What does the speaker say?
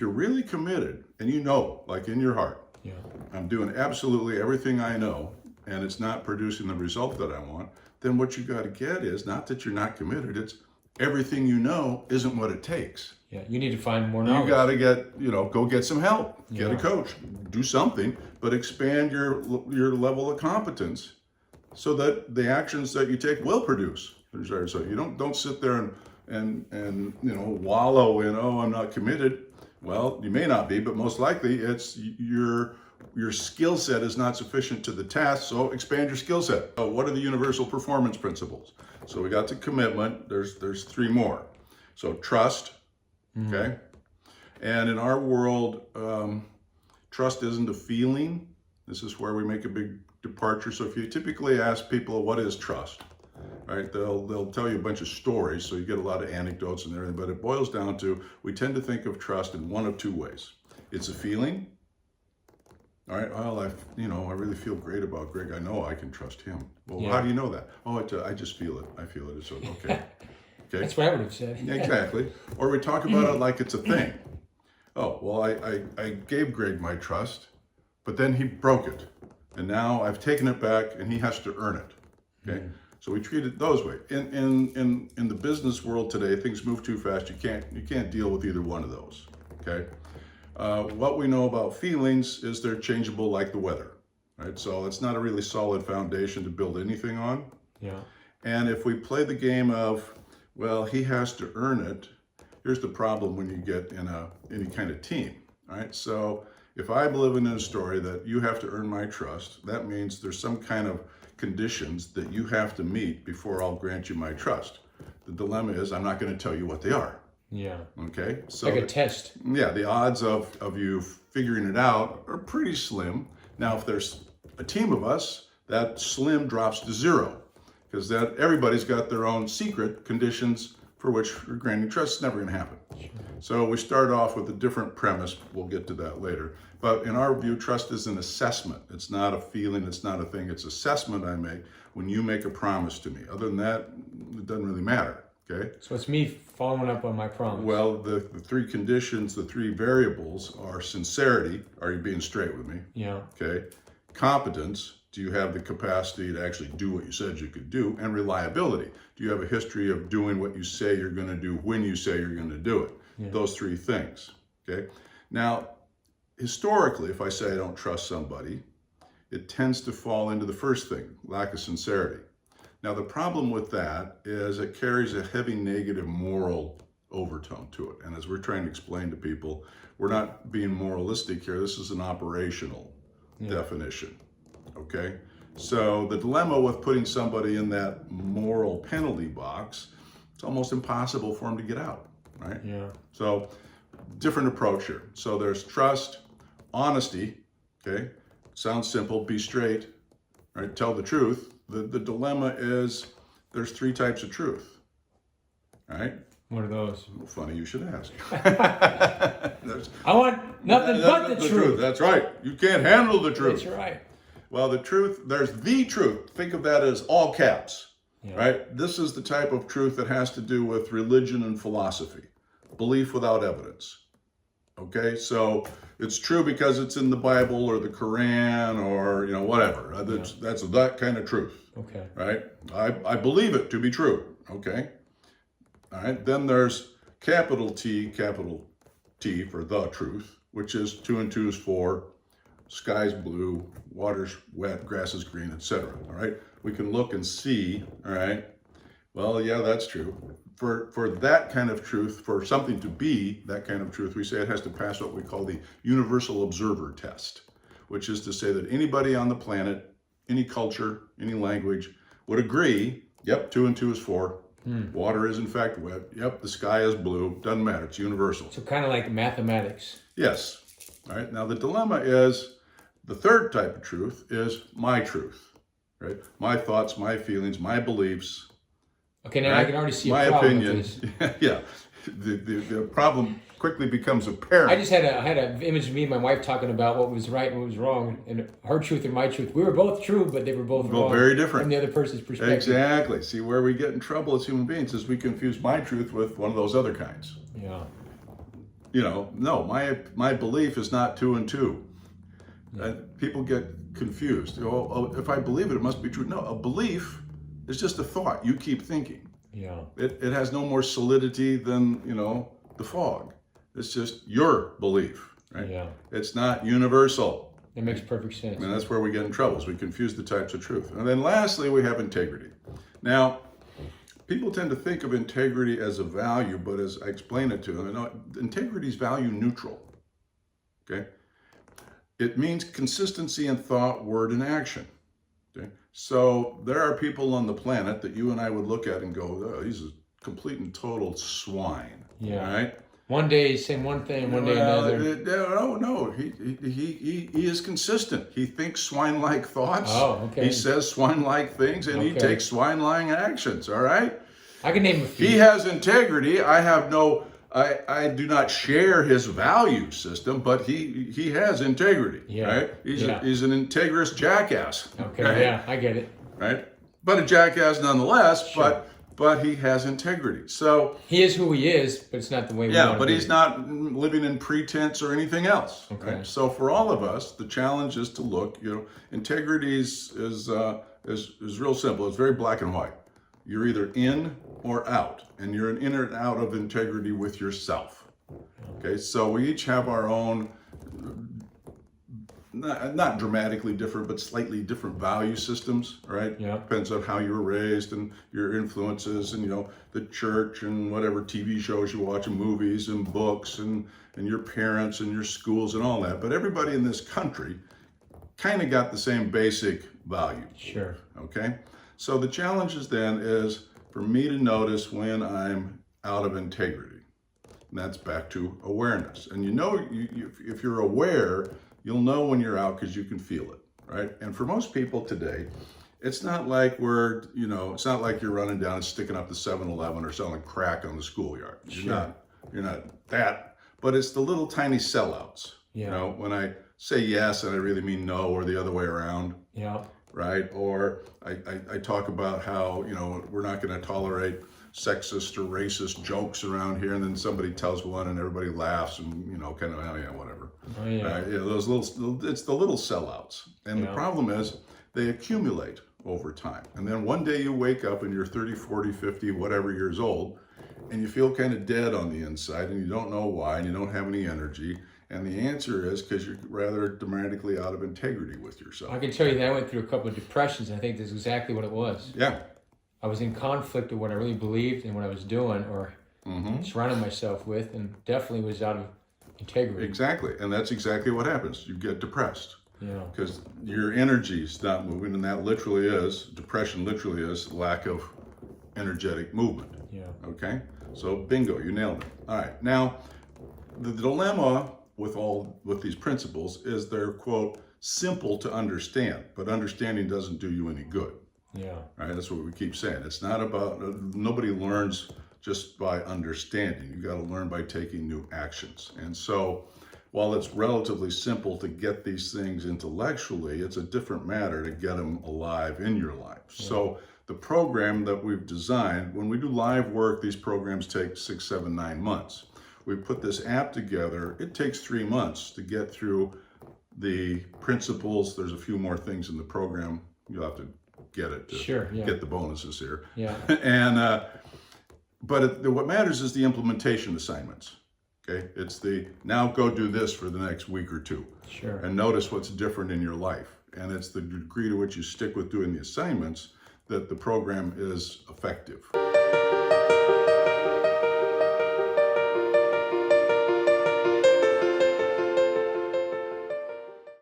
you're really committed and you know, like in your heart, Yeah. I'm doing absolutely everything I know and it's not producing the result that I want, then what you got to get is not that you're not committed, it's everything you know isn't what it takes. Yeah. You need to find more knowledge. You got to get, go get some help, get a Yeah. coach, do something, but expand your level of competence so that the actions that you take will produce the desired result. You don't sit there and wallow in, oh, I'm not committed. Well, you may not be, but most likely it's your skill set is not sufficient to the task, so expand your skill set. So what are the universal performance principles? So we got the commitment, there's three more. So trust, okay? And in our world, trust isn't a feeling. This is where we make a big departure. So if you typically ask people, what is trust? Right? They'll tell you a bunch of stories, so you get a lot of anecdotes and everything, but it boils down to, we tend to think of trust in one of two ways. It's a feeling. All right, well, I really feel great about Greg. I know I can trust him. Well, Yeah. how do you know that? Oh, I just feel it. I feel it. It's okay. Okay. That's what I would have said. Exactly. Or we talk about it like it's a thing. Oh, well, I gave Greg my trust, but then he broke it. And now I've taken it back and he has to earn it. Okay. So we treat it those way. In the business world today, things move too fast. You can't deal with either one of those. Okay. What we know about feelings is they're changeable like the weather. Right. So it's not a really solid foundation to build anything on. Yeah. And if we play the game of, well, he has to earn it, here's the problem when you get in any kind of team, right? So if I'm living in a story that you have to earn my trust, that means there's some kind of conditions that you have to meet before I'll grant you my trust. The dilemma is I'm not going to tell you what they are. Yeah. Okay? So Like a test. yeah, the odds of you figuring it out are pretty slim. Now, if there's a team of us, that slim drops to zero. Because that everybody's got their own secret conditions for which granting trust is never going to happen. Sure. So we start off with a different premise. We'll get to that later. But in our view, trust is an assessment. It's not a feeling. It's not a thing. It's assessment I make when you make a promise to me. Other than that, it doesn't really matter. Okay. So it's me following up on my promise. Well, the three conditions, the three variables are sincerity. Are you being straight with me? Yeah. Okay. Competence. Do you have the capacity to actually do what you said you could do? And reliability. Do you have a history of doing what you say you're going to do when you say you're going to do it? Yeah. Those three things. Okay. Now, historically, if I say I don't trust somebody, it tends to fall into the first thing, lack of sincerity. Now, the problem with that is it carries a heavy negative moral overtone to it. And as we're trying to explain to people, we're not being moralistic here. This is an operational definition. Okay, so the dilemma with putting somebody in that moral penalty box, it's almost impossible for them to get out, right? Yeah. So different approach here. So there's trust, honesty, okay? Sounds simple, be straight, right? Tell the truth. The dilemma is there's three types of truth, right? What are those? Well, funny you should ask. I want nothing but the truth. That's right. You can't handle the truth. That's right. Well, the truth, there's the truth. Think of that as all caps, Yeah. right? This is the type of truth that has to do with religion and philosophy, belief without evidence. Okay, so it's true because it's in the Bible or the Quran or, whatever. That's that kind of truth, Okay. right? I believe it to be true, okay? All right, then there's capital T for the truth, which is 2 and 2 is 4. Sky's blue, water's wet, grass is green, etc. All right, we can look and see. All right, well, yeah, that's true. For that kind of truth, for something to be that kind of truth, we say it has to pass what we call the universal observer test, which is to say that anybody on the planet, any culture, any language would agree. Yep, 2 and 2 is 4. Water is in fact wet. Yep, the sky is blue. Doesn't matter. It's universal. So kind of like mathematics. Yes. All right. Now the dilemma is the third type of truth is my truth, right? My thoughts, my feelings, my beliefs. Okay, now right? I can already see my a problem opinion. with this. Yeah. The problem quickly becomes apparent. I just had an image of me and my wife talking about what was right and what was wrong, and her truth and my truth. We were both true, but they were both wrong. Very different. From the other person's perspective. Exactly. See, where we get in trouble as human beings is we confuse my truth with one of those other kinds. Yeah. no, my belief is not 2 and 2. People get confused. Oh, if I believe it, it must be true. No, a belief is just a thought you keep thinking. Yeah. It has no more solidity than, the fog. It's just your belief, right? Yeah. It's not universal. That makes perfect sense. And that's where we get in trouble, is we confuse the types of truth. And then lastly, we have integrity. Now, people tend to think of integrity as a value, but as I explain it to them, integrity is value neutral, okay? It means consistency in thought, word, and action, okay? So there are people on the planet that you and I would look at and go, oh, he's a complete and total swine, right? One day he's saying one thing, one day another. No. He is consistent. He thinks swine-like thoughts. Oh, okay. He says swine-like things, and he takes swine-like actions. All right. I can name a few. He has integrity. I do not share his value system, but he has integrity. Right. He's an integrous jackass. Okay. Right? Yeah, I get it. Right. But a jackass nonetheless. Sure. But he has integrity. So he is who he is, but it's not the way we want to but be. he's not living in pretense or anything else. Okay. Right? So for all of us, the challenge is to look. Integrity is real simple. It's very black and white. You're either in or out, and you're an in or out of integrity with yourself. Okay. So we each have our own. Not dramatically different, but slightly different value systems, right? Yeah. Depends on how you were raised and your influences and, the church and whatever TV shows you watch and movies and books and your parents and your schools and all that. But everybody in this country kind of got the same basic value. Sure. Okay? So the challenge is for me to notice when I'm out of integrity. And that's back to awareness. And if you're aware, you'll know when you're out because you can feel it, right? And for most people today, it's not like it's not like you're running down and sticking up the 7-Eleven or selling crack on the schoolyard. You're not that, but it's the little tiny sellouts. Yeah. When I say yes and I really mean no, or the other way around. Yeah. Right? Or I talk about how, we're not going to tolerate sexist or racist jokes around here, and then somebody tells one and everybody laughs and kind of whatever. Oh, yeah. Those it's the little sellouts, and the problem is they accumulate over time, and then one day you wake up and you're 30, 40, 50, whatever years old, and you feel kind of dead on the inside, and you don't know why, and you don't have any energy. And the answer is because you're rather dramatically out of integrity with yourself. I can tell you that I went through a couple of depressions. I think that's exactly what it was. Yeah. I was in conflict with what I really believed and what I was doing or surrounding myself with, and definitely was out of integrity. Exactly. And that's exactly what happens. You get depressed. Yeah. Because your energy's not moving, and that depression literally is lack of energetic movement. Yeah. Okay? So bingo, you nailed it. All right. Now, the dilemma with these principles is they're, quote, simple to understand, but understanding doesn't do you any good. Yeah. Right? That's what we keep saying. It's not about, nobody learns just by understanding. You got to learn by taking new actions. And so while it's relatively simple to get these things intellectually, it's a different matter to get them alive in your life. Yeah. So the program that we've designed, when we do live work, these programs take 6, 7, 9 months. We put this app together. It takes 3 months to get through the principles. There's a few more things in the program. You'll have to get it to get the bonuses here. Yeah. And what matters is the implementation assignments. Okay, it's the now go do this for the next week or two. Sure. And notice what's different in your life. And it's the degree to which you stick with doing the assignments that the program is effective.